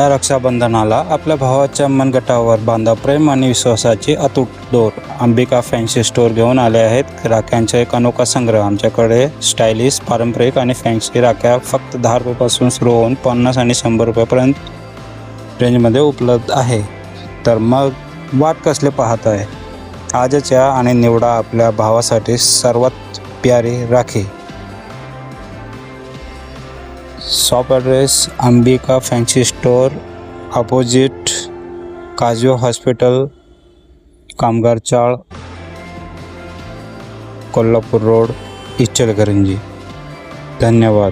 या रक्षाबंधनाला आपल्या भावाच्या मनगटावर बांधा प्रेम आणि विश्वासाची अतूट दोर. अंबिका फॅन्सी स्टोअर घेऊन आले आहेत राख्यांचा एक अनोखा संग्रह. आमच्याकडे स्टायलिश, पारंपरिक आणि फॅन्सी राख्या फक्त 10 रुपयापासून सुरू होऊन 50 आणि 100 रुपयापर्यंत रेंजमध्ये उपलब्ध आहे. तर मग वाट कसले पाहत आहे? आजच या आणि निवडा आपल्या भावासाठी सर्वात प्यारी rakhi. Shop address Ambika fancy store, opposite काजू हॉस्पिटल, कामगार चाळ, कोल्हापूर रोड, इचलकरंजी. धन्यवाद.